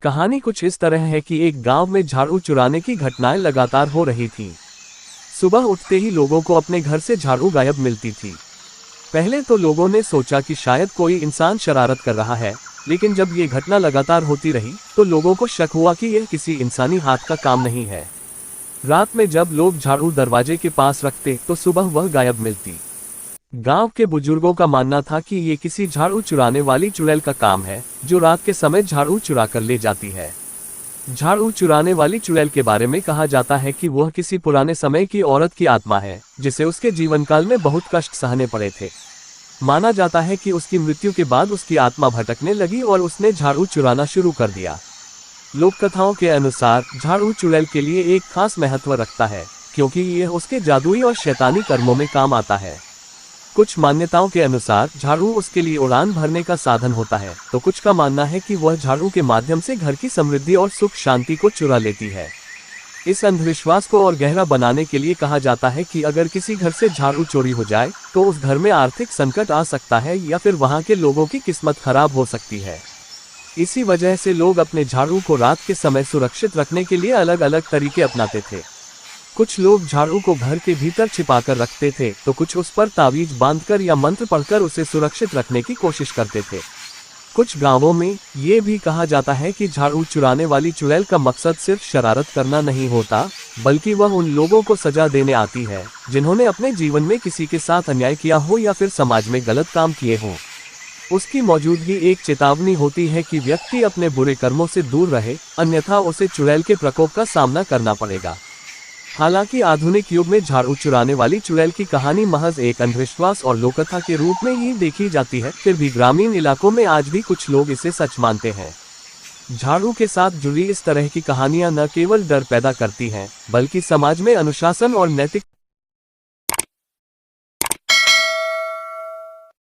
कहानी कुछ इस तरह है कि एक गांव में झाड़ू चुराने की घटनाएं लगातार हो रही थीं। सुबह उठते ही लोगों को अपने घर से झाड़ू गायब मिलती थी। पहले तो लोगों ने सोचा कि शायद कोई इंसान शरारत कर रहा है, लेकिन जब ये घटना लगातार होती रही तो लोगों को शक हुआ कि यह किसी इंसानी हाथ का काम नहीं है। रात में जब लोग झाड़ू दरवाजे के पास रखते तो सुबह वह गायब मिलती। गांव के बुजुर्गों का मानना था कि ये किसी झाड़ू चुराने वाली चुड़ैल का काम है, जो रात के समय झाड़ू चुरा कर ले जाती है। झाड़ू चुराने वाली चुड़ैल के बारे में कहा जाता है कि वह किसी पुराने समय की औरत की आत्मा है, जिसे उसके जीवन काल में बहुत कष्ट सहने पड़े थे। माना जाता है कि उसकी मृत्यु के बाद उसकी आत्मा भटकने लगी और उसने झाड़ू चुराना शुरू कर दिया। लोक कथाओं के अनुसार झाड़ू चुड़ैल के लिए एक खास महत्व रखता है, क्योंकि यह उसके जादुई और शैतानी कर्मों में काम आता है। कुछ मान्यताओं के अनुसार झाड़ू उसके लिए उड़ान भरने का साधन होता है, तो कुछ का मानना है कि वह झाड़ू के माध्यम से घर की समृद्धि और सुख शांति को चुरा लेती है। इस अंधविश्वास को और गहरा बनाने के लिए कहा जाता है कि अगर किसी घर से झाड़ू चोरी हो जाए तो उस घर में आर्थिक संकट आ सकता है या फिर वहां के लोगों की किस्मत खराब हो सकती है। इसी वजह से लोग अपने झाड़ू को रात के समय सुरक्षित रखने के लिए अलग अलग तरीके अपनाते थे। कुछ लोग झाड़ू को घर के भीतर छिपाकर रखते थे, तो कुछ उस पर तावीज बांधकर या मंत्र पढ़कर उसे सुरक्षित रखने की कोशिश करते थे। कुछ गांवों में ये भी कहा जाता है कि झाड़ू चुराने वाली चुड़ैल का मकसद सिर्फ शरारत करना नहीं होता, बल्कि वह उन लोगों को सजा देने आती है जिन्होंने अपने जीवन में किसी के साथ अन्याय किया हो या फिर समाज में गलत काम किए हों। उसकी मौजूदगी एक चेतावनी होती है कि व्यक्ति अपने बुरे कर्मों से दूर रहे, अन्यथा उसे चुड़ैल के प्रकोप का सामना करना पड़ेगा। हालांकि आधुनिक युग में झाड़ू चुराने वाली चुड़ैल की कहानी महज एक अंधविश्वास और लोककथा के रूप में ही देखी जाती है, फिर भी ग्रामीण इलाकों में आज भी कुछ लोग इसे सच मानते हैं। झाड़ू के साथ जुड़ी इस तरह की कहानियां न केवल डर पैदा करती हैं, बल्कि समाज में अनुशासन और नैतिक